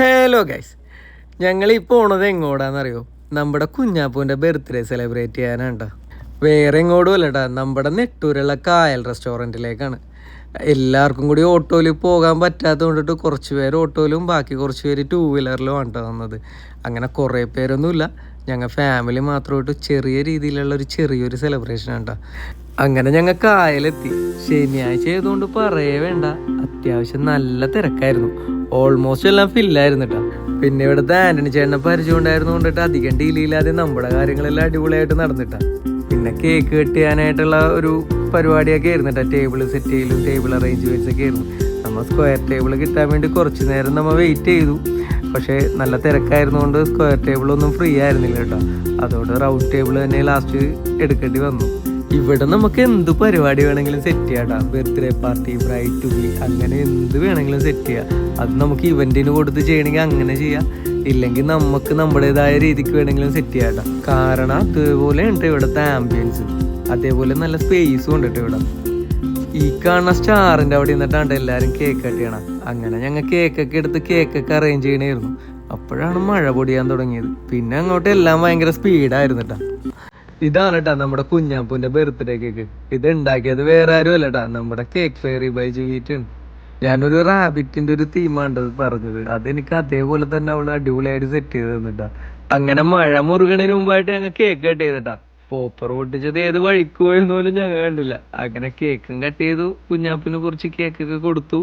Hello guys, ഞങ്ങൾ ഈ പോണത് എങ്ങോട്ടാന്നറിയോ? നമ്മുടെ കുഞ്ഞാപ്പൂൻ്റെ ബർത്ത്ഡേ സെലിബ്രേറ്റ് ചെയ്യാനാണ്. വേറെ എങ്ങോട്ടും അല്ലട്ടാ, നമ്മുടെ നെട്ടൂരുള്ള കായൽ റെസ്റ്റോറൻറ്റിലേക്കാണ്. എല്ലാവർക്കും കൂടി ഓട്ടോയിൽ പോകാൻ പറ്റാത്തത് കൊണ്ടിട്ട് കുറച്ച് പേര് ഓട്ടോയിലും ബാക്കി കുറച്ച് പേര് ടൂ വീലറിലും ആണ് വന്നത്. അങ്ങനെ കുറേ പേരൊന്നുമില്ല, ഞങ്ങൾ ഫാമിലി മാത്രമായിട്ട് ചെറിയ രീതിയിലുള്ള ചെറിയൊരു സെലിബ്രേഷൻ ആണ്. അങ്ങനെ ഞങ്ങൾ കായലെത്തി. ശനിയാഴ്ച ആയതുകൊണ്ട് പറയേ വേണ്ട, അത്യാവശ്യം നല്ല തിരക്കായിരുന്നു. ഓൾമോസ്റ്റ് എല്ലാം ഫില്ലായിരുന്നു കേട്ടോ. പിന്നെ ഇവിടുത്തെ ആന്റണി ചേട്ടനെ പരിചയം ഉണ്ടായിരുന്നു കൊണ്ടിട്ട് അധികം ഡീലില്ലാതെ നമ്മുടെ കാര്യങ്ങളെല്ലാം അടിപൊളിയായിട്ട് നടന്നിട്ടാ. പിന്നെ കേക്ക് കെട്ടിയാനായിട്ടുള്ള ഒരു പരിപാടിയൊക്കെ ആയിരുന്നു കേട്ടോ. ടേബിൾ സെറ്റ് ചെയ്യലും ടേബിൾ അറേഞ്ച്മെന്റ്സ് ഒക്കെ ആയിരുന്നു. നമ്മൾ സ്ക്വയർ ടേബിൾ കിട്ടാൻ വേണ്ടി കുറച്ച് നേരം നമ്മൾ വെയിറ്റ് ചെയ്തു. പക്ഷേ നല്ല തിരക്കായിരുന്നുകൊണ്ട് സ്ക്വയർ ടേബിളൊന്നും ഫ്രീ ആയിരുന്നില്ല കേട്ടോ. അതുകൊണ്ട് റൗണ്ട് ടേബിൾ തന്നെ ലാസ്റ്റ് എടുക്കേണ്ടി വന്നു. ഇവിടെ നമുക്ക് എന്ത് പരിപാടി വേണമെങ്കിലും സെറ്റ് ചെയ്യാം. Birthday party, bride to be, അങ്ങനെ എന്ത് വേണമെങ്കിലും സെറ്റ് ചെയ്യാം. അത് നമുക്ക് ഇവന്റിന് കൊടുത്ത് ചെയ്യണമെങ്കിൽ അങ്ങനെ ചെയ്യാം, ഇല്ലെങ്കിൽ നമുക്ക് നമ്മുടേതായ രീതിക്ക് വേണമെങ്കിലും സെറ്റ് ചെയ്യാം. കാരണം അതുപോലെ ഉണ്ട് ഇവിടുത്തെ ആംബിയൻസ്, അതേപോലെ നല്ല സ്പേസും ഉണ്ട് ഇവിടെ. ഈ കാണുന്ന സ്റ്റാറിന്റെ അവിടെ നിന്നിട്ടാണ് എല്ലാവരും കേക്ക് കട്ട് ചെയ്യണം. അങ്ങനെ ഞങ്ങൾ കേക്കൊക്കെ എടുത്ത് കേക്കൊക്കെ അറേഞ്ച് ചെയ്യണമായിരുന്നു. അപ്പോഴാണ് മഴ പൊടിയാൻ തുടങ്ങിയത്. പിന്നെ അങ്ങോട്ട് എല്ലാം ഭയങ്കര സ്പീഡായിരുന്നു കേട്ടോ. ഇതാണ് കേട്ടാ നമ്മുടെ കുഞ്ഞാപ്പൂന്റെ ബർത്ത്ഡേ കേക്ക്. ഇത് ഉണ്ടാക്കിയത് വേറെ ആരും അല്ലട്ടാ, നമ്മുടെ കേക്ക് ഫെയറി ബൈ ജുവീറ്റാണ്. ഞാനൊരു റാബിറ്റിന്റെ ഒരു തീമാണ് പറഞ്ഞത്, അതെനിക്ക് അതേപോലെ തന്നെ അവള് അടിപൊളിയായിട്ട് സെറ്റ് ചെയ്ത് തന്നിട്ടാ. അങ്ങനെ മഴ മുറുകണതിന് മുമ്പായിട്ട് ഞങ്ങൾ കേക്ക് കട്ട് ചെയ്തിട്ടാ. പോപ്പർ പൊട്ടിച്ചത് ഏത് വഴിക്ക് പോയെന്ന് പോലും ഞങ്ങൾ കണ്ടില്ല. അങ്ങനെ കേക്കും കട്ട് ചെയ്തു, കുഞ്ഞാപ്പിന് കുറച്ച് കേക്കൊക്കെ കൊടുത്തു.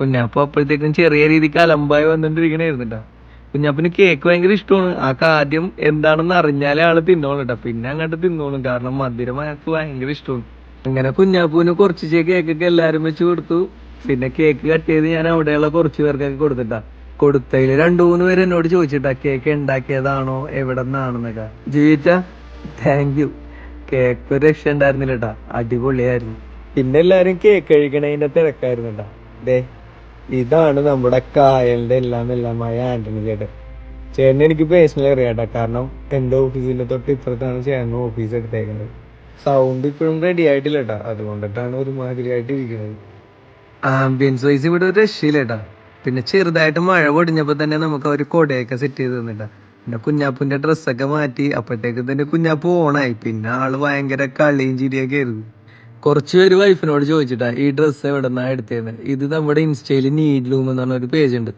കുഞ്ഞാപ്പ് അപ്പോഴത്തേക്കും ചെറിയ രീതിക്ക് അലമ്പായി വന്നിട്ടിരിക്കണായിരുന്നിട്ടാ. കുഞ്ഞാപ്പിന് കേക്ക് ഭയങ്കര ഇഷ്ടമാണ്. ആദ്യം എന്താണെന്ന് അറിഞ്ഞാലേ ആള് തിന്നോളും കേട്ടോ. പിന്നെ അങ്ങോട്ട് തിന്നോളും, കാരണം മധുരം അയാൾക്ക് ഭയങ്കര ഇഷ്ടമാണ്. അങ്ങനെ കുഞ്ഞാപ്പൂന് കുറച്ച് കേക്കൊക്കെ എല്ലാരും വെച്ച് കൊടുത്തു. പിന്നെ കേക്ക് കട്ട് ചെയ്ത് ഞാൻ അവിടെയുള്ള കുറച്ച് പേർക്കൊക്കെ കൊടുത്തിട്ടാ. കൊടുത്തതിൽ 2-3 പേര് എന്നോട് ചോദിച്ചിട്ടാ കേക്ക് ഉണ്ടാക്കിയതാണോ എവിടെ നിന്നാണെന്നൊക്കെ. ജീവിച്ച താങ്ക് യു. കേക്ക് ഒരു രക്ഷ ഉണ്ടായിരുന്നില്ല കേട്ടാ, അടിപൊളിയായിരുന്നു. പിന്നെ എല്ലാരും കേക്ക് കഴിക്കണതിന്റെ തിരക്കായിരുന്നു കേട്ടാ. ദേ ഇതാണ് നമ്മുടെ കായലിന്റെ എല്ലാമായ ആന്റണി ചേട്ടൻ. ചേട്ടൻ എനിക്ക് പേഴ്സണലി അറിയാട്ടാ, കാരണം എന്റെ ഓഫീസിന്റെ തൊട്ട് ഇപ്പുറത്താണ് ചേട്ടൻ ഓഫീസ് എടുത്തേക്കുന്നത്. സൗണ്ട് ഇപ്പോഴും റെഡി ആയിട്ടില്ല കേട്ടാ, അതുകൊണ്ടിട്ടാണ് ഒരുമാതിരി ആയിട്ട് ഇരിക്കുന്നത്. ആംബിയൻസ് വൈസ് ഇവിടെ ഒരു രക്ഷയില്ലേട്ടാ. പിന്നെ ചെറുതായിട്ട് മഴ പൊടിഞ്ഞപ്പോ തന്നെ നമുക്ക് ഒരു കൊടയൊക്കെ സെറ്റ് ചെയ്ത് തന്നിട്ടാ. പിന്നെ കുഞ്ഞാപ്പൂന്റെ ഡ്രസ്സൊക്കെ മാറ്റി, അപ്പോഴത്തേക്ക് തന്നെ കുഞ്ഞാപ്പൂ ഓണായി. പിന്നെ ആള് ഭയങ്കര കളിയും ചിരിയൊക്കെ ആയിരുന്നു. കുറച്ച് പേര് വൈഫിനോട് ചോദിച്ചിട്ടാ ഈ ഡ്രസ്സ് എവിടെന്നാ എടുത്തേന്ന്. ഇത് നമ്മുടെ ഇൻസ്റ്റയിൽ നീഡ് ലൂം എന്ന് പറഞ്ഞ ഒരു പേജ് ഉണ്ട്,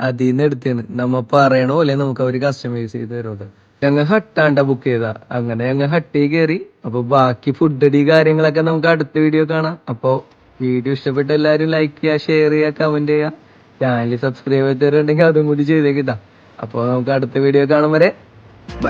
അതിൽ നിന്ന് എടുത്തേന്ന്. നമ്മ പറയണ പോലെ നമുക്ക് അവർ കസ്റ്റമൈസ് ചെയ്ത് തരുന്നത്. ഞങ്ങൾ ഹട്ടാണ്ട ബുക്ക് ചെയ്താ. അങ്ങനെ ഞങ്ങൾ ഹട്ടിൽ കയറി. അപ്പൊ ബാക്കി ഫുഡ് അടി കാര്യങ്ങളൊക്കെ നമുക്ക് അടുത്ത വീഡിയോ കാണാം. അപ്പൊ വീഡിയോ ഇഷ്ടപ്പെട്ട എല്ലാവരും ലൈക്ക് ചെയ്യുക, ഷെയർ ചെയ്യുക, കമന്റ് ചെയ്യുക. ചാനൽ സബ്സ്ക്രൈബ് ചെയ്തിട്ടുണ്ടെങ്കിൽ അതും കൂടി ചെയ്തേക്കിട്ടാ. അപ്പോൾ നമുക്ക് അടുത്ത വീഡിയോ കാണും വരെ